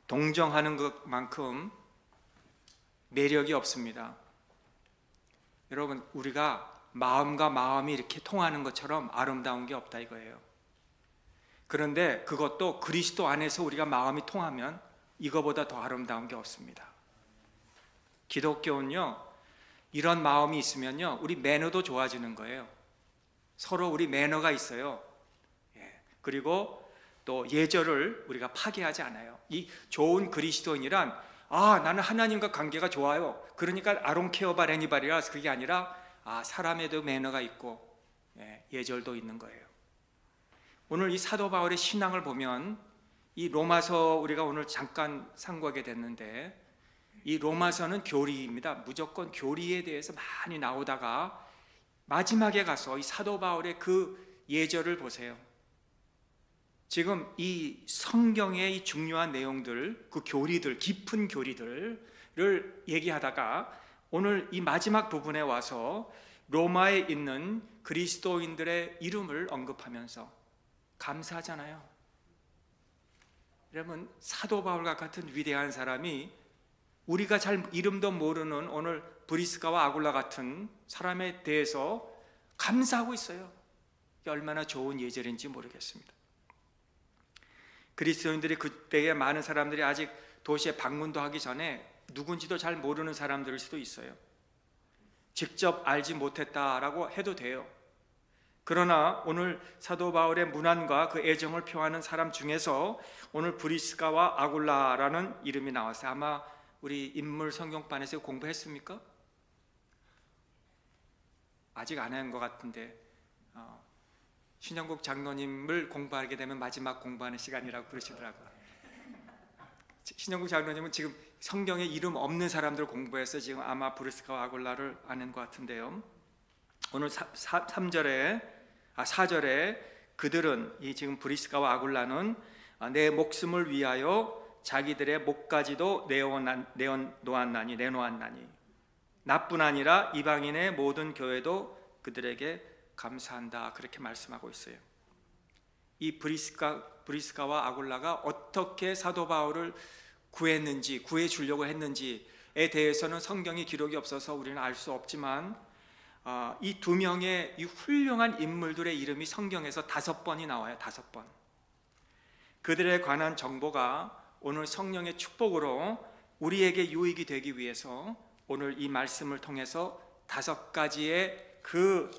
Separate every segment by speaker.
Speaker 1: 동정하는 것만큼 매력이 없습니다. 여러분, 우리가 마음과 마음이 이렇게 통하는 것처럼 아름다운 게 없다 이거예요. 그런데 그것도 그리스도 안에서 우리가 마음이 통하면 이거보다 더 아름다운 게 없습니다. 기독교는요, 이런 마음이 있으면요, 우리 매너도 좋아지는 거예요. 서로 우리 매너가 있어요. 그리고 또 예절을 우리가 파괴하지 않아요. 이 좋은 그리스도인이란 나는 하나님과 관계가 좋아요. 그러니까 I don't care about anybody라 그게 아니라 사람에도 매너가 있고 예절도 있는 거예요. 오늘 이 사도 바울의 신앙을 보면 이 로마서 우리가 오늘 잠깐 상고하게 됐는데 이 로마서는 교리입니다. 무조건 교리에 대해서 많이 나오다가 마지막에 가서 이 사도 바울의 그 예절을 보세요. 지금 이 성경의 이 중요한 내용들, 그 교리들, 깊은 교리들을 얘기하다가 오늘 이 마지막 부분에 와서 로마에 있는 그리스도인들의 이름을 언급하면서 감사하잖아요. 여러분, 사도 바울과 같은 위대한 사람이 우리가 잘 이름도 모르는 오늘 브리스가와 아굴라 같은 사람에 대해서 감사하고 있어요. 이게 얼마나 좋은 예절인지 모르겠습니다. 그리스도인들이 그때에 많은 사람들이 아직 도시에 방문도 하기 전에 누군지도 잘 모르는 사람들일 수도 있어요. 직접 알지 못했다라고 해도 돼요. 그러나 오늘 사도 바울의 문안과 그 애정을 표하는 사람 중에서 오늘 브리스가와 아굴라라는 이름이 나왔어요. 아마 우리 인물 성경반에서 공부했습니까? 아직 안 한 것 같은데 신영국 장로님을 공부하게 되면 마지막 공부하는 시간이라고 그러시더라고요. 신영국 장로님은 지금 성경에 이름 없는 사람들 공부해서 지금 아마 브리스가와 아굴라를 아는 것 같은데요. 오늘 4절에 그들은 이 지금 브리스가와 아굴라는 내 목숨을 위하여 자기들의 목까지도 내놓았나니 나뿐 아니라 이방인의 모든 교회도 그들에게 감사한다 그렇게 말씀하고 있어요. 이 브리스가와 아굴라가 어떻게 사도 바울을 구했는지 구해주려고 했는지에 대해서는 성경이 기록이 없어서 우리는 알 수 없지만 이 두 명의 이 훌륭한 인물들의 이름이 성경에서 5번이 나와요. 5번. 그들에 관한 정보가 오늘 성령의 축복으로 우리에게 유익이 되기 위해서 오늘 이 말씀을 통해서 5가지의 그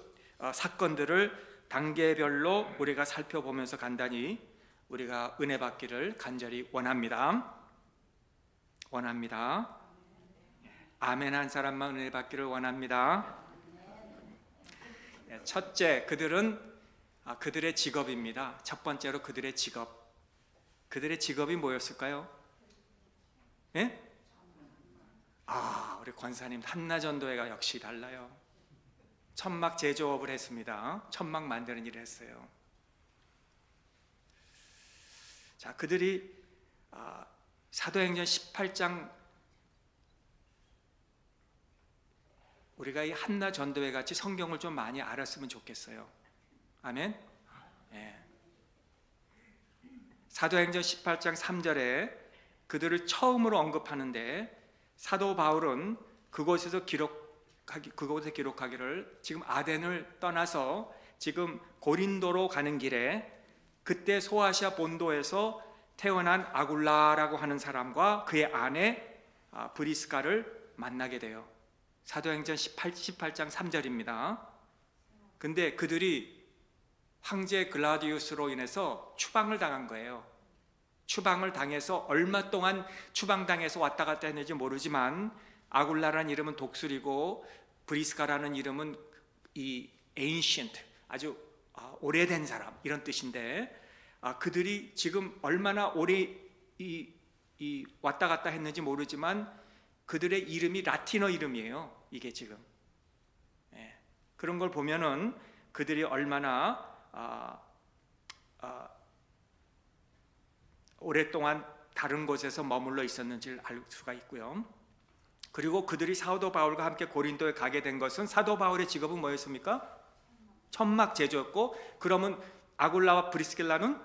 Speaker 1: 사건들을 단계별로 우리가 살펴보면서 간단히 우리가 은혜 받기를 간절히 원합니다. 아멘 한 사람만 은혜 받기를 원합니다. 첫째, 그들은 그들의 직업입니다. 첫 번째로 그들의 직업이 뭐였을까요? 예? 우리 권사님 한나전도회가 역시 달라요. 천막 제조업을 했습니다. 천막 만드는 일을 했어요. 자, 그들이 사도행전 18장 우리가 이 한나전도회 같이 성경을 좀 많이 알았으면 좋겠어요. 아멘. 사도행전 18장 3절에 그들을 처음으로 언급하는데 사도 바울은 그곳에 기록하기를 지금 아덴을 떠나서 지금 고린도로 가는 길에 그때 소아시아 본도에서 태어난 아굴라라고 하는 사람과 그의 아내 브리스가를 만나게 돼요. 사도행전 18장 3절입니다. 근데 그들이 황제 글라디우스로 인해서 추방을 당한 거예요. 추방을 당해서 얼마 동안 추방당해서 왔다 갔다 했는지 모르지만 아굴라라는 이름은 독수리고 브리스가라는 이름은 이 ancient, 아주 오래된 사람 이런 뜻인데 그들이 지금 얼마나 오래 왔다 갔다 했는지 모르지만 그들의 이름이 라틴어 이름이에요. 이게 지금 그런 걸 보면은 그들이 얼마나 오랫동안 다른 곳에서 머물러 있었는지를 알 수가 있고요. 그리고 그들이 사도 바울과 함께 고린도에 가게 된 것은 사도 바울의 직업은 뭐였습니까? 천막 제조였고, 그러면 아굴라와 브리스길라는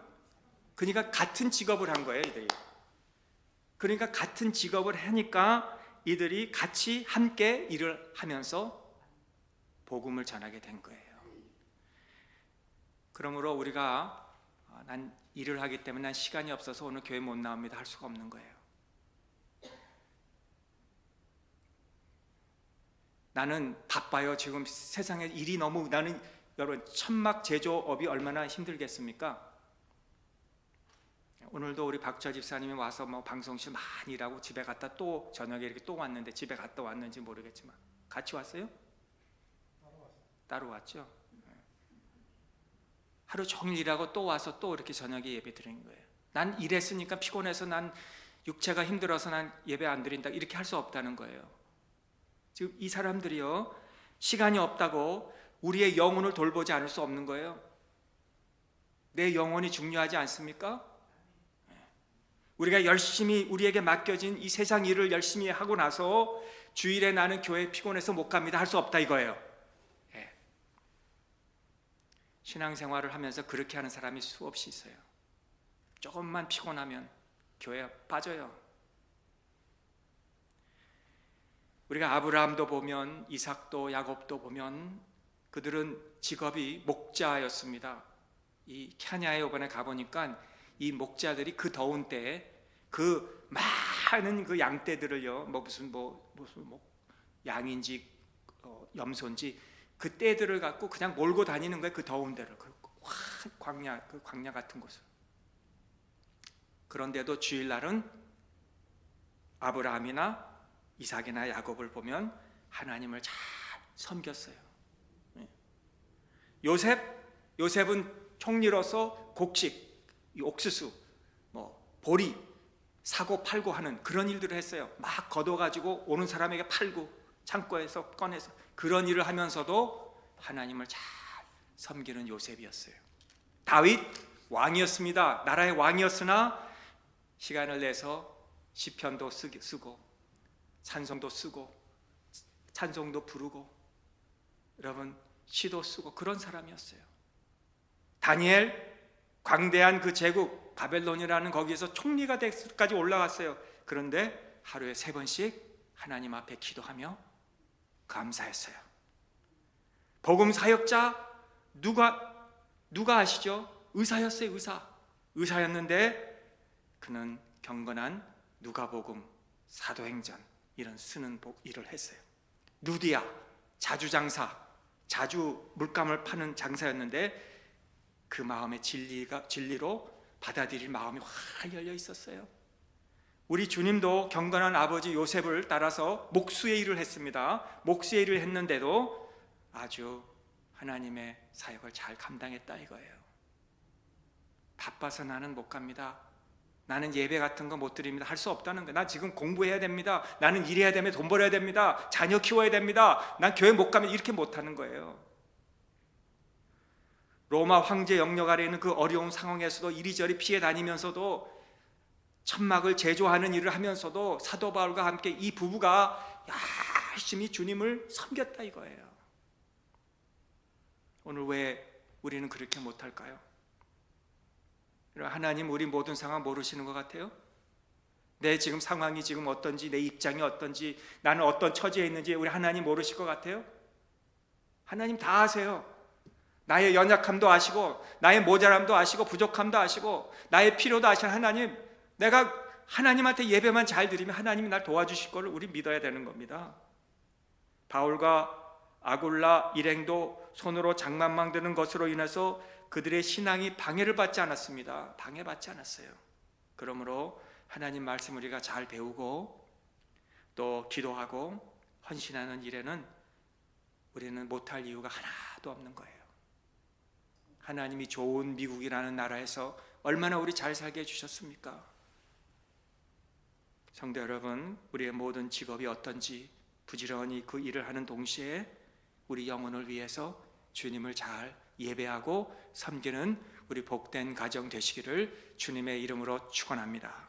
Speaker 1: 그러니까 같은 직업을 한 거예요. 이들이. 그러니까 같은 직업을 하니까 이들이 같이 함께 일을 하면서 복음을 전하게 된 거예요. 그러므로 우리가 난 일을 하기 때문에 난 시간이 없어서 오늘 교회 못 나옵니다 할 수가 없는 거예요. 나는 바빠요. 지금 세상에 일이 너무, 나는 여러분 천막 제조업이 얼마나 힘들겠습니까? 오늘도 우리 박주아 집사님이 와서 뭐 방송실 많이 일하고 집에 갔다 또 저녁에 이렇게 또 왔는데, 집에 갔다 왔는지 모르겠지만 같이 왔어요? 따로 왔죠. 하루 종일 일하고 또 와서 또 이렇게 저녁에 예배 드리는 거예요. 난 일했으니까 피곤해서, 난 육체가 힘들어서 난 예배 안 드린다 이렇게 할 수 없다는 거예요. 지금 이 사람들이요, 시간이 없다고 우리의 영혼을 돌보지 않을 수 없는 거예요. 내 영혼이 중요하지 않습니까? 우리가 열심히 우리에게 맡겨진 이 세상 일을 열심히 하고 나서 주일에 나는 교회 피곤해서 못 갑니다 할 수 없다 이거예요. 신앙생활을 하면서 그렇게 하는 사람이 수없이 있어요. 조금만 피곤하면 교회에 빠져요. 우리가 아브라함도 보면, 이삭도, 야곱도 보면 그들은 직업이 목자였습니다. 이 케냐에 이번에 가보니까 이 목자들이 그 더운 때에 그 많은 그 양떼들을요, 무슨 양인지 염소인지 그 떼들을 갖고 그냥 몰고 다니는 거예요. 그 더운 데를, 그 광야 같은 곳을. 그런데도 주일날은 아브라함이나 이삭이나 야곱을 보면 하나님을 잘 섬겼어요. 요셉은 총리로서 곡식, 옥수수, 보리 사고 팔고 하는 그런 일들을 했어요. 막 걷어가지고 오는 사람에게 팔고 창고에서 꺼내서 그런 일을 하면서도 하나님을 잘 섬기는 요셉이었어요. 다윗 왕이었습니다. 나라의 왕이었으나 시간을 내서 시편도 쓰고 찬송도 쓰고 찬송도 부르고 여러분 시도 쓰고 그런 사람이었어요. 다니엘 광대한 그 제국 바벨론이라는 거기에서 총리가 되기까지 올라갔어요. 그런데 하루에 3번씩 하나님 앞에 기도하며 감사했어요. 복음 사역자 누가 아시죠? 의사였어요. 의사였는데 그는 경건한 누가복음, 사도행전 이런 쓰는 일을 했어요. 누디아 자주장사, 자주 물감을 파는 장사였는데 그 마음의 진리로 받아들일 마음이 확 열려 있었어요. 우리 주님도 경건한 아버지 요셉을 따라서 목수의 일을 했습니다. 목수의 일을 했는데도 아주 하나님의 사역을 잘 감당했다 이거예요. 바빠서 나는 못 갑니다. 나는 예배 같은 거 못 드립니다 할 수 없다는 거예요. 나 지금 공부해야 됩니다. 나는 일해야 됩니다. 돈 벌어야 됩니다. 자녀 키워야 됩니다. 난 교회 못 가면 이렇게 못하는 거예요. 로마 황제 영역 아래 있는 그 어려운 상황에서도 이리저리 피해 다니면서도 천막을 제조하는 일을 하면서도 사도 바울과 함께 이 부부가 열심히 주님을 섬겼다 이거예요. 오늘 왜 우리는 그렇게 못할까요? 하나님 우리 모든 상황 모르시는 것 같아요? 내 지금 상황이 지금 어떤지, 내 입장이 어떤지, 나는 어떤 처지에 있는지 우리 하나님 모르실 것 같아요? 하나님 다 아세요. 나의 연약함도 아시고 나의 모자람도 아시고 부족함도 아시고 나의 필요도 아시는 하나님, 내가 하나님한테 예배만 잘 드리면 하나님이 날 도와주실 것을 우리 믿어야 되는 겁니다. 바울과 아굴라 일행도 손으로 장막 만드는 것으로 인해서 그들의 신앙이 방해를 받지 않았습니다. 방해받지 않았어요. 그러므로 하나님 말씀 우리가 잘 배우고 또 기도하고 헌신하는 일에는 우리는 못할 이유가 하나도 없는 거예요. 하나님이 좋은 미국이라는 나라에서 얼마나 우리 잘 살게 해주셨습니까? 성도 여러분, 우리의 모든 직업이 어떤지 부지런히 그 일을 하는 동시에 우리 영혼을 위해서 주님을 잘 예배하고 섬기는 우리 복된 가정 되시기를 주님의 이름으로 축원합니다.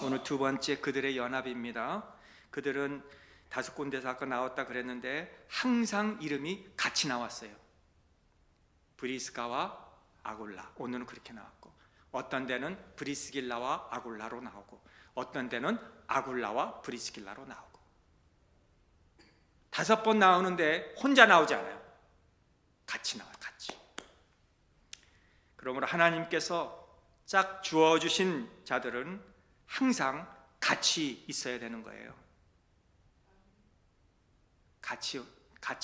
Speaker 1: 오늘 두 번째 그들의 연합입니다. 그들은 5군데서 아까 나왔다 그랬는데 항상 이름이 같이 나왔어요. 브리스가와 아굴라, 오늘은 그렇게 나왔고 어떤 데는 브리스길라와 아굴라로 나오고 어떤 데는 아굴라와 브리스길라로 나오고 5번 나오는데 혼자 나오지 않아요. 같이 나와요. 같이. 그러므로 하나님께서 짝 주어주신 자들은 항상 같이 있어야 되는 거예요. 같이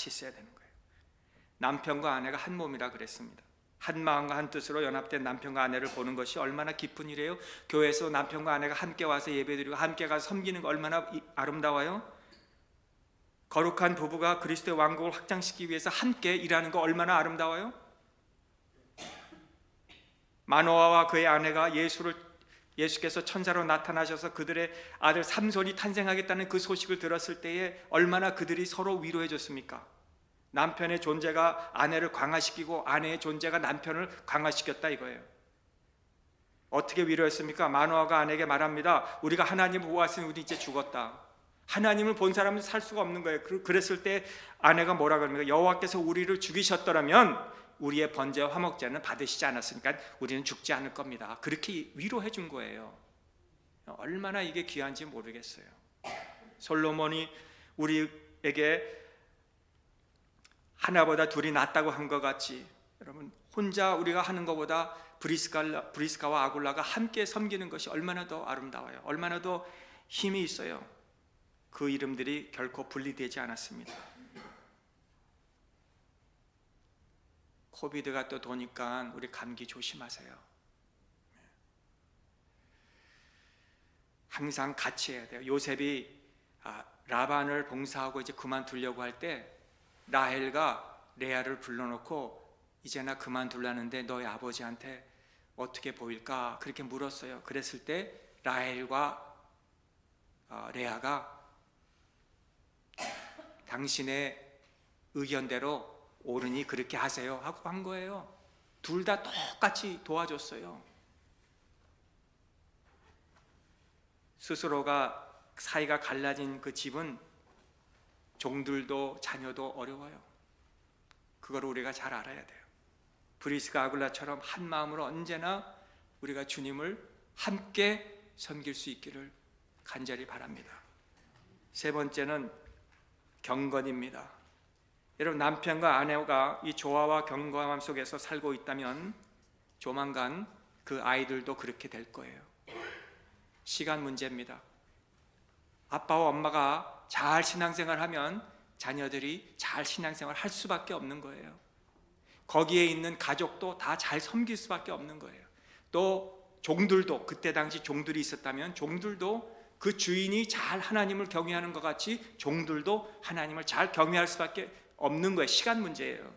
Speaker 1: 있어야 되는 거예요. 남편과 아내가 한 몸이라 그랬습니다. 한 마음과 한 뜻으로 연합된 남편과 아내를 보는 것이 얼마나 기쁜 일이에요. 교회에서 남편과 아내가 함께 와서 예배드리고 함께 가서 섬기는 거 얼마나 아름다워요. 거룩한 부부가 그리스도의 왕국을 확장시키기 위해서 함께 일하는 거 얼마나 아름다워요. 마노아와 그의 아내가 예수께서 천사로 나타나셔서 그들의 아들 삼손이 탄생하겠다는 그 소식을 들었을 때에 얼마나 그들이 서로 위로해 줬습니까? 남편의 존재가 아내를 강화시키고 아내의 존재가 남편을 강화시켰다 이거예요. 어떻게 위로했습니까? 마노아가 아내에게 말합니다. 우리가 하나님을 보았으니 우리 이제 죽었다. 하나님을 본 사람은 살 수가 없는 거예요. 그랬을 때 아내가 뭐라 그럽니까? 여호와께서 우리를 죽이셨더라면 우리의 번제와 화목제는 받으시지 않았으니까 우리는 죽지 않을 겁니다. 그렇게 위로해 준 거예요. 얼마나 이게 귀한지 모르겠어요. 솔로몬이 우리에게 하나보다 둘이 낫다고 한 것 같이 여러분 혼자 우리가 하는 것보다 브리스가와 아굴라가 함께 섬기는 것이 얼마나 더 아름다워요. 얼마나 더 힘이 있어요. 그 이름들이 결코 분리되지 않았습니다. 코비드가 또 도니까 우리 감기 조심하세요. 항상 같이 해야 돼요. 요셉이 라반을 봉사하고 이제 그만두려고 할 때 라헬과 레아를 불러놓고 이제 나 그만둘라는데 너희 아버지한테 어떻게 보일까 그렇게 물었어요. 그랬을 때 라헬과 레아가 당신의 의견대로 옳으니 그렇게 하세요 하고 한 거예요. 둘 다 똑같이 도와줬어요. 스스로가 사이가 갈라진 그 집은 종들도 자녀도 어려워요. 그걸 우리가 잘 알아야 돼요. 브리스가 아굴라처럼 한 마음으로 언제나 우리가 주님을 함께 섬길 수 있기를 간절히 바랍니다. 세 번째는 경건입니다. 여러분 남편과 아내가 이 조화와 경건함 속에서 살고 있다면 조만간 그 아이들도 그렇게 될 거예요. 시간 문제입니다. 아빠와 엄마가 잘 신앙생활 하면 자녀들이 잘 신앙생활 할 수밖에 없는 거예요. 거기에 있는 가족도 다 잘 섬길 수밖에 없는 거예요. 또 종들도 그때 당시 종들이 있었다면 종들도 그 주인이 잘 하나님을 경외하는 것 같이 종들도 하나님을 잘 경외할 수밖에 없는 거예요. 시간 문제예요.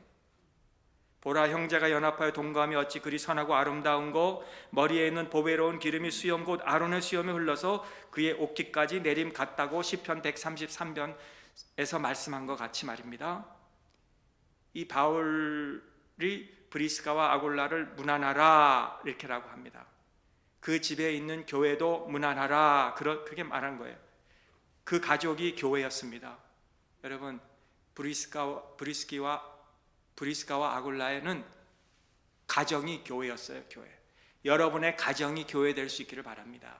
Speaker 1: 보라 형제가 연합하여 동거하며 어찌 그리 선하고 아름다운 거 머리에 있는 보배로운 기름이 수염 곧 아론의 수염에 흘러서 그의 옥기까지 내림 같다고 시편 133편에서 말씀한 것 같이 말입니다. 이 바울이 브리스가와 아굴라를 문안하라 이렇게라고 합니다. 그 집에 있는 교회도 문안하라 그렇게 말한 거예요. 그 가족이 교회였습니다. 여러분 브리스가와 아굴라에는 가정이 교회였어요. 교회. 여러분의 가정이 교회 될 수 있기를 바랍니다.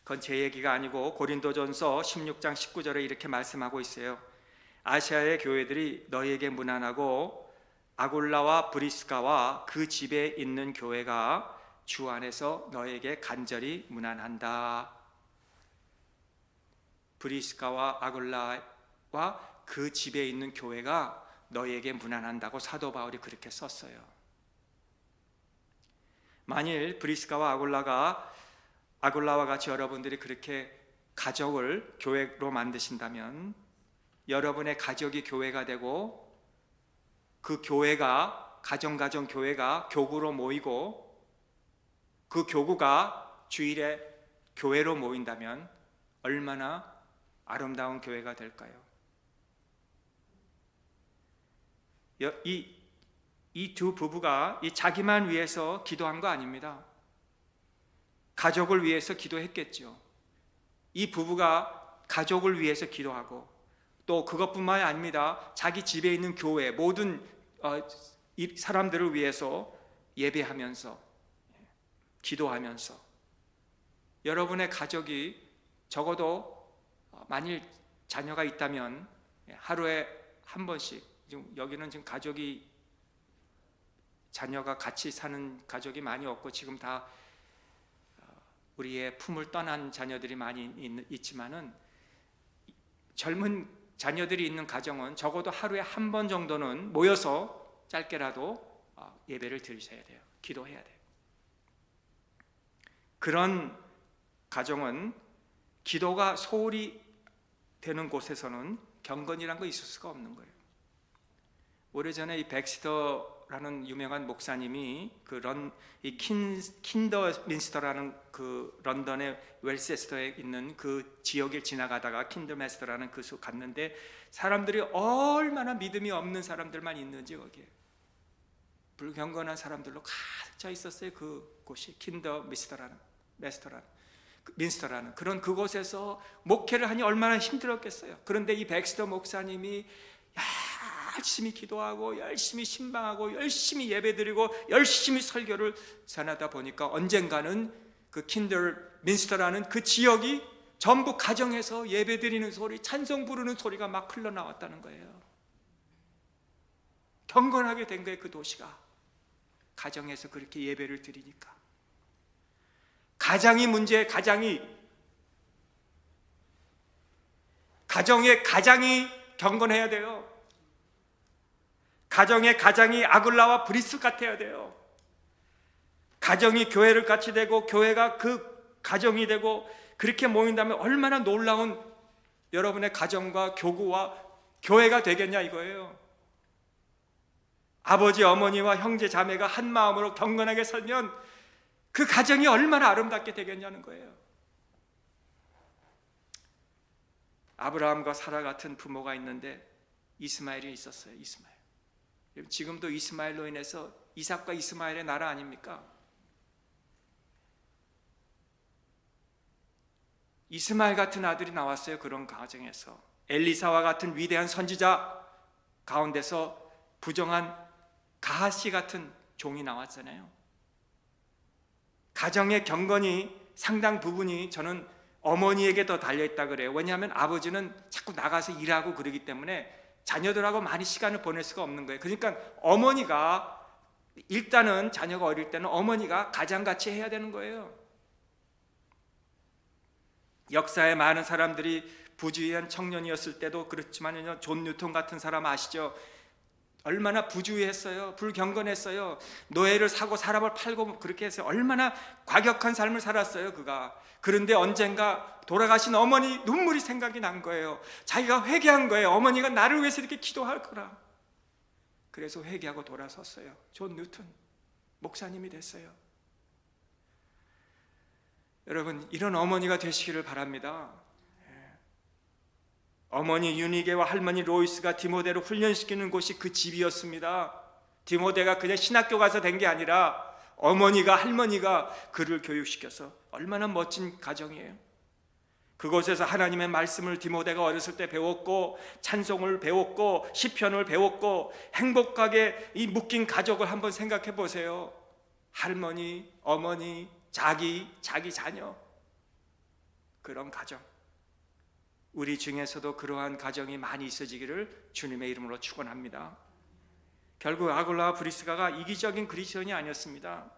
Speaker 1: 그건 제 얘기가 아니고 고린도전서 16장 19절에 이렇게 말씀하고 있어요. 아시아의 교회들이 너희에게 문안하고 아굴라와 브리스가와 그 집에 있는 교회가 주 안에서 너희에게 간절히 문안한다. 브리스가와 아굴라와 그 집에 있는 교회가 너희에게 문안한다고 사도 바울이 그렇게 썼어요. 만일 브리스가와 아굴라와 같이 여러분들이 그렇게 가족을 교회로 만드신다면 여러분의 가족이 교회가 되고 그 교회가 가정 교회가 교구로 모이고 그 교구가 주일에 교회로 모인다면 얼마나 아름다운 교회가 될까요? 이 두 부부가 자기만 위해서 기도한 거 아닙니다. 가족을 위해서 기도했겠죠. 이 부부가 가족을 위해서 기도하고 또 그것뿐만이 아닙니다. 자기 집에 있는 교회 모든 사람들을 위해서 예배하면서, 기도하면서 여러분의 가족이 적어도 만일 자녀가 있다면 하루에 한 번씩, 지금 여기는 지금 가족이, 자녀가 같이 사는 가족이 많이 없고 지금 다 우리의 품을 떠난 자녀들이 많이 있지만은, 젊은 자녀들이 있는 가정은 적어도 하루에 한 번 정도는 모여서 짧게라도 예배를 드리셔야 돼요. 기도해야 돼요. 그런 가정은, 기도가 소홀히 되는 곳에서는 경건이란 거 있을 수가 없는 거예요. 오래전에 이 백스터라는 유명한 목사님이 이 킨더민스터라는 그 런던의 웰세스터에 있는 그 지역을 지나가다가 킨더민스터라는 그 숲 갔는데, 사람들이 얼마나 믿음이 없는 사람들만 있는지 거기에 불경건한 사람들로 가득 차 있었어요. 그 곳이 킨더민스터라는 민스터라는 그곳에서 목회를 하니 얼마나 힘들었겠어요. 그런데 이 백스터 목사님이 열심히 기도하고 열심히 신방하고 열심히 예배드리고 열심히 설교를 전하다 보니까 언젠가는 그 킨더민스터라는 그 지역이 전부 가정에서 예배드리는 소리, 찬송 부르는 소리가 막 흘러나왔다는 거예요. 경건하게 된 거예요. 그 도시가 가정에서 그렇게 예배를 드리니까. 가장이 문제예요. 가정이 경건해야 돼요. 가정의 가장이 아굴라와 브리스 같아야 돼요. 가정이 교회를 같이 되고 교회가 그 가정이 되고 그렇게 모인다면 얼마나 놀라운 여러분의 가정과 교구와 교회가 되겠냐 이거예요. 아버지, 어머니와 형제, 자매가 한 마음으로 경건하게 살면 그 가정이 얼마나 아름답게 되겠냐는 거예요. 아브라함과 사라 같은 부모가 있는데 이스마엘이 있었어요. 이스마엘. 지금도 이스마엘로 인해서 이삭과 이스마엘의 나라 아닙니까? 이스마엘 같은 아들이 나왔어요. 그런 가정에서 엘리사와 같은 위대한 선지자 가운데서 부정한 가하시 같은 종이 나왔잖아요. 가정의 경건이 상당 부분이 저는 어머니에게 더 달려있다 그래요. 왜냐하면 아버지는 자꾸 나가서 일하고 그러기 때문에 자녀들하고 많이 시간을 보낼 수가 없는 거예요. 그러니까 어머니가, 일단은 자녀가 어릴 때는 어머니가 가장같이 해야 되는 거예요. 역사에 많은 사람들이 부주의한 청년이었을 때도 그렇지만요, 존 뉴턴 같은 사람 아시죠? 얼마나 부주의했어요. 불경건했어요. 노예를 사고 사람을 팔고 그렇게 해서 얼마나 과격한 삶을 살았어요, 그가. 그런데 언젠가 돌아가신 어머니 눈물이 생각이 난 거예요. 자기가 회개한 거예요. 어머니가 나를 위해서 이렇게 기도할 거라. 그래서 회개하고 돌아섰어요. 존 뉴턴 목사님이 됐어요. 여러분, 이런 어머니가 되시기를 바랍니다. 어머니 유니게와 할머니 로이스가 디모데를 훈련시키는 곳이 그 집이었습니다. 디모데가 그냥 신학교 가서 된 게 아니라 어머니가, 할머니가 그를 교육시켜서, 얼마나 멋진 가정이에요. 그곳에서 하나님의 말씀을 디모데가 어렸을 때 배웠고, 찬송을 배웠고, 시편을 배웠고, 행복하게 이 묶인 가족을 한번 생각해 보세요. 할머니, 어머니, 자기 자녀, 그런 가정. 우리 중에서도 그러한 가정이 많이 있어지기를 주님의 이름으로 축원합니다. 결국 아굴라와 브리스가가 이기적인 그리스도인이 아니었습니다.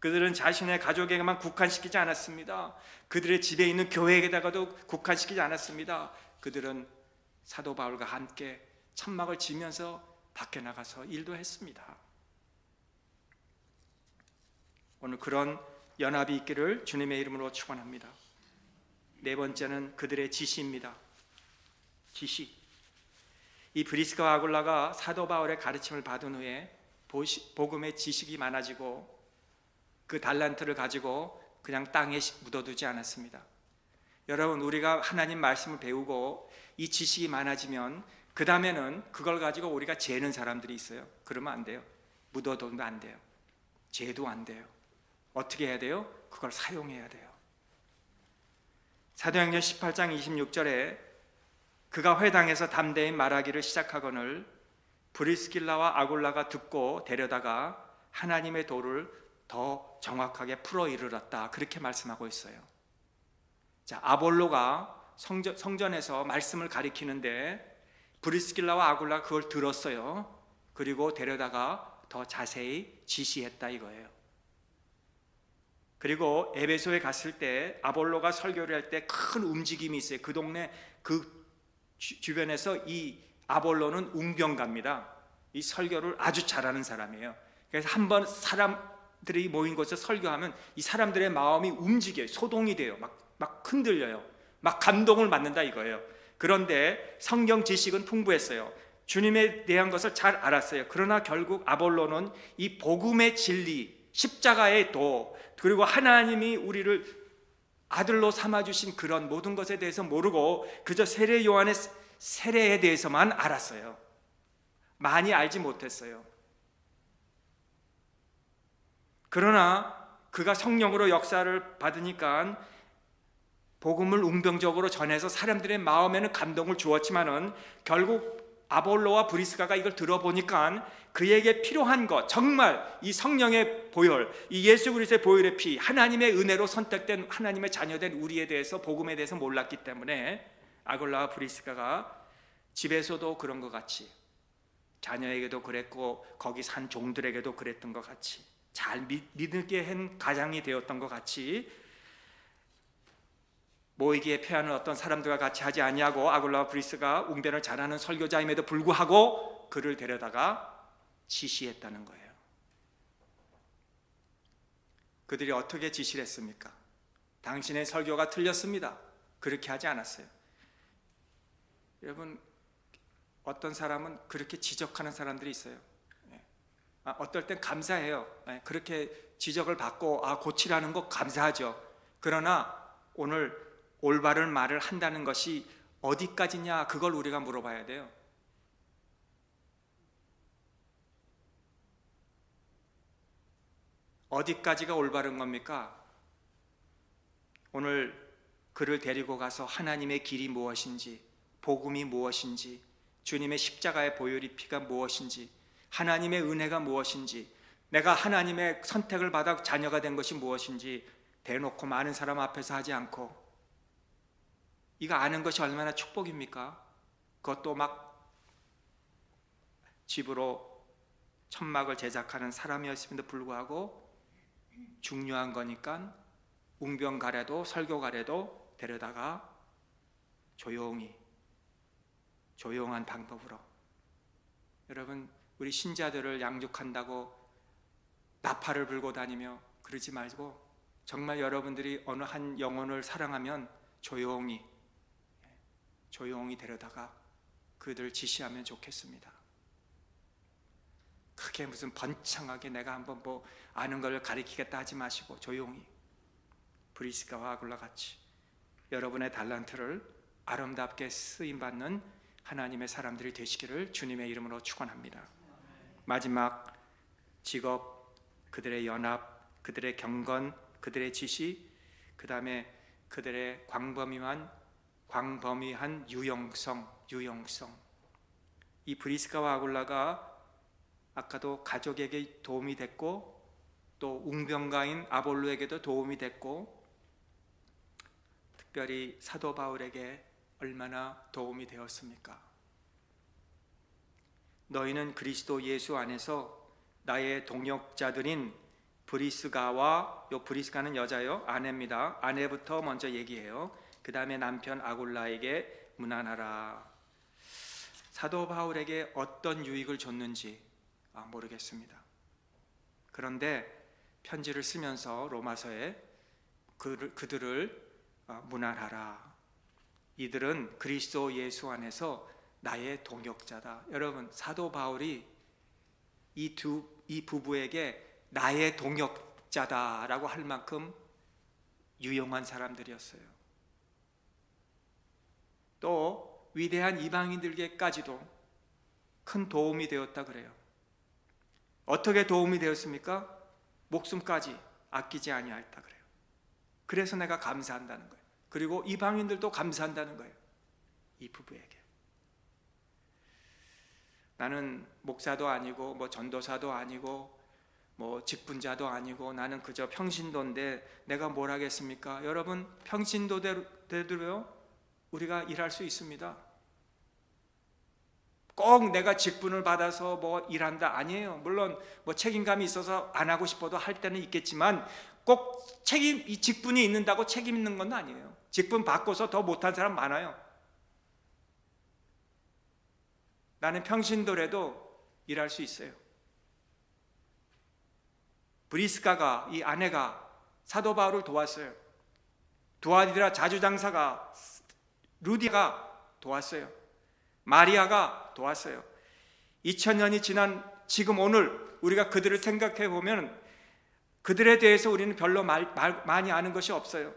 Speaker 1: 그들은 자신의 가족에게만 국한시키지 않았습니다. 그들의 집에 있는 교회에다가도 국한시키지 않았습니다. 그들은 사도 바울과 함께 천막을 지면서 밖에 나가서 일도 했습니다. 오늘 그런 연합이 있기를 주님의 이름으로 축원합니다. 네 번째는 그들의 지시입니다. 지시. 이 브리스가와 아굴라가 사도 바울의 가르침을 받은 후에 복음의 지식이 많아지고 그 달란트를 가지고 그냥 땅에 묻어두지 않았습니다. 여러분, 우리가 하나님 말씀을 배우고 이 지식이 많아지면 그 다음에는 그걸 가지고 우리가 재는 사람들이 있어요. 그러면 안 돼요. 묻어두면 안 돼요. 재도 안 돼요. 어떻게 해야 돼요? 그걸 사용해야 돼요. 사도행전 18장 26절에 그가 회당에서 담대히 말하기를 시작하거늘 브리스길라와 아굴라가 듣고 데려다가 하나님의 도를 더 정확하게 풀어 이르렀다. 그렇게 말씀하고 있어요. 자, 아볼로가 성전에서 말씀을 가리키는데 브리스길라와 아굴라가 그걸 들었어요. 그리고 데려다가 더 자세히 지시했다 이거예요. 그리고 에베소에 갔을 때 아볼로가 설교를 할 때 큰 움직임이 있어요. 그 동네 그 주변에서 이 아볼로는 웅병갑니다. 이 설교를 아주 잘하는 사람이에요. 그래서 한번 사람들이 모인 곳에서 설교하면 이 사람들의 마음이 움직여요. 소동이 돼요. 막 흔들려요. 막 감동을 받는다 이거예요. 그런데 성경 지식은 풍부했어요. 주님에 대한 것을 잘 알았어요. 그러나 결국 아볼로는 이 복음의 진리, 십자가의 도, 그리고 하나님이 우리를 아들로 삼아주신 그런 모든 것에 대해서 모르고 그저 세례 요한의 세례에 대해서만 알았어요. 많이 알지 못했어요. 그러나 그가 성령으로 역사를 받으니까 복음을 웅병적으로 전해서 사람들의 마음에는 감동을 주었지만은 결국 아볼로와 브리스가가 이걸 들어보니까 그에게 필요한 것, 정말 이 성령의 보혈, 이 예수 그리스도의 보혈의 피, 하나님의 은혜로 선택된 하나님의 자녀된 우리에 대해서 복음에 대해서 몰랐기 때문에 아볼로와 브리스가가 집에서도 그런 것 같이 자녀에게도 그랬고 거기 산 종들에게도 그랬던 것 같이 잘 믿게 한 가장이 되었던 것 같이 모이기에 패하는 어떤 사람들과 같이 하지 아니하고 아굴라와 브리스가 웅변을 잘하는 설교자임에도 불구하고 그를 데려다가 지시했다는 거예요. 그들이 어떻게 지시를 했습니까? 당신의 설교가 틀렸습니다. 그렇게 하지 않았어요. 여러분, 어떤 사람은 그렇게 지적하는 사람들이 있어요. 어떨 땐 감사해요. 그렇게 지적을 받고 고치라는 거 감사하죠. 그러나 오늘 올바른 말을 한다는 것이 어디까지냐, 그걸 우리가 물어봐야 돼요. 어디까지가 올바른 겁니까? 오늘 그를 데리고 가서 하나님의 길이 무엇인지, 복음이 무엇인지, 주님의 십자가의 보혈의 피가 무엇인지, 하나님의 은혜가 무엇인지, 내가 하나님의 선택을 받아 자녀가 된 것이 무엇인지 대놓고 많은 사람 앞에서 하지 않고, 이거 아는 것이 얼마나 축복입니까? 그것도 막 집으로 천막을 제작하는 사람이었음에도 불구하고 중요한 거니까 웅변 가래도 설교 가래도 데려다가 조용한 방법으로. 여러분, 우리 신자들을 양육한다고 나팔을 불고 다니며 그러지 말고 정말 여러분들이 어느 한 영혼을 사랑하면 조용히 데려다가 그들 지시하면 좋겠습니다. 크게 무슨 번창하게 내가 한번 뭐 아는 걸 가리키겠다 하지 마시고 조용히 브리스가와 아굴라 같이 여러분의 달란트를 아름답게 쓰임받는 하나님의 사람들이 되시기를 주님의 이름으로 축원합니다. 마지막 직업, 그들의 연합, 그들의 경건, 그들의 지시, 그 다음에 그들의 광범위한 유용성. 이 브리스가와 아굴라가 아까도 가족에게 도움이 됐고 또 웅병가인 아볼로에게도 도움이 됐고 특별히 사도 바울에게 얼마나 도움이 되었습니까? 너희는 그리스도 예수 안에서 나의 동역자들인 브리스가와, 요 브리스가는 여자요, 아내입니다. 아내부터 먼저 얘기해요. 그 다음에 남편 아굴라에게 문안하라. 사도 바울에게 어떤 유익을 줬는지 모르겠습니다. 그런데 편지를 쓰면서 로마서에 그들을 문안하라. 이들은 그리스도 예수 안에서 나의 동역자다. 여러분, 사도 바울이 이 부부에게 나의 동역자다라고 할 만큼 유용한 사람들이었어요. 또 위대한 이방인들에게까지도 큰 도움이 되었다 그래요. 어떻게 도움이 되었습니까? 목숨까지 아끼지 아니하였다 그래요. 그래서 내가 감사한다는 거예요. 그리고 이방인들도 감사한다는 거예요. 이 부부에게. 나는 목사도 아니고 뭐 전도사도 아니고 뭐 직분자도 아니고 나는 그저 평신도인데 내가 뭘 하겠습니까? 여러분, 평신도대로요 우리가 일할 수 있습니다. 꼭 내가 직분을 받아서 뭐 일한다 아니에요. 물론 뭐 책임감이 있어서 안 하고 싶어도 할 때는 있겠지만 꼭 이 직분이 있는다고 책임 있는 건 아니에요. 직분 바꿔서 더 못한 사람 많아요. 나는 평신도라도 일할 수 있어요. 브리스가가, 이 아내가 사도 바울을 도왔어요. 두아디라 자주장사가, 루디가 도왔어요. 마리아가 도왔어요. 2000년이 지난 지금 오늘 우리가 그들을 생각해 보면 그들에 대해서 우리는 별로 많이 아는 것이 없어요.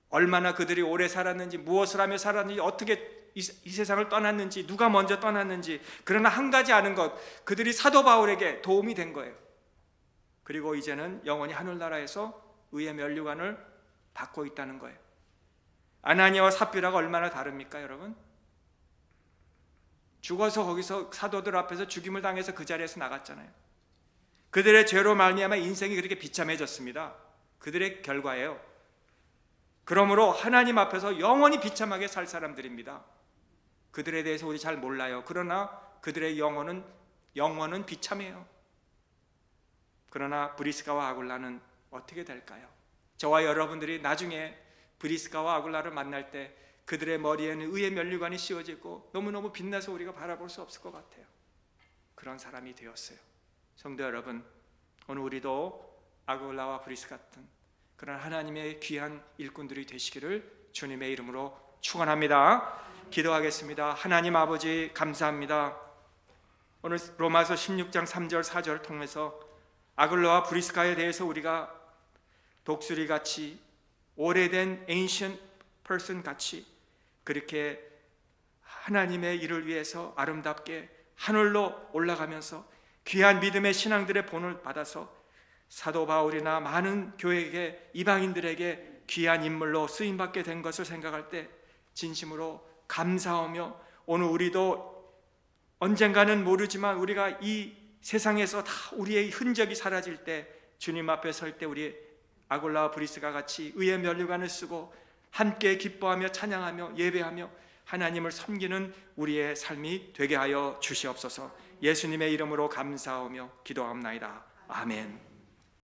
Speaker 1: 얼마나 그들이 오래 살았는지, 무엇을 하며 살았는지, 어떻게 이 세상을 떠났는지, 누가 먼저 떠났는지. 그러나 한 가지 아는 것, 그들이 사도 바울에게 도움이 된 거예요. 그리고 이제는 영원히 하늘나라에서 의의 면류관을 받고 있다는 거예요. 아나니아와 삽비라가 얼마나 다릅니까, 여러분? 죽어서 거기서 사도들 앞에서 죽임을 당해서 그 자리에서 나갔잖아요. 그들의 죄로 말미암아 인생이 그렇게 비참해졌습니다. 그들의 결과예요. 그러므로 하나님 앞에서 영원히 비참하게 살 사람들입니다. 그들에 대해서 우리 잘 몰라요. 그러나 그들의 영혼은 비참해요. 그러나 브리스가와 아굴라는 어떻게 될까요? 저와 여러분들이 나중에 브리스가와 아굴라를 만날 때 그들의 머리에는 의의 면류관이 씌워지고 너무너무 빛나서 우리가 바라볼 수 없을 것 같아요. 그런 사람이 되었어요. 성도 여러분, 오늘 우리도 아굴라와 브리스 같은 그런 하나님의 귀한 일꾼들이 되시기를 주님의 이름으로 축원합니다. 기도하겠습니다. 하나님 아버지, 감사합니다. 오늘 로마서 16장 3절 4절 통해서 아굴라와 브리스가에 대해서 우리가 독수리같이 오래된 ancient person 같이 그렇게 하나님의 일을 위해서 아름답게 하늘로 올라가면서 귀한 믿음의 신앙들의 본을 받아서 사도 바울이나 많은 교회에게, 이방인들에게 귀한 인물로 쓰임받게 된 것을 생각할 때 진심으로 감사하며, 오늘 우리도 언젠가는 모르지만 우리가 이 세상에서 다 우리의 흔적이 사라질 때 주님 앞에 설 때 우리 아굴라와 브리스가 같이 의의 면류관을 쓰고 함께 기뻐하며 찬양하며 예배하며 하나님을 섬기는 우리의 삶이 되게 하여 주시옵소서. 예수님의 이름으로 감사하며 기도합나이다. 아멘.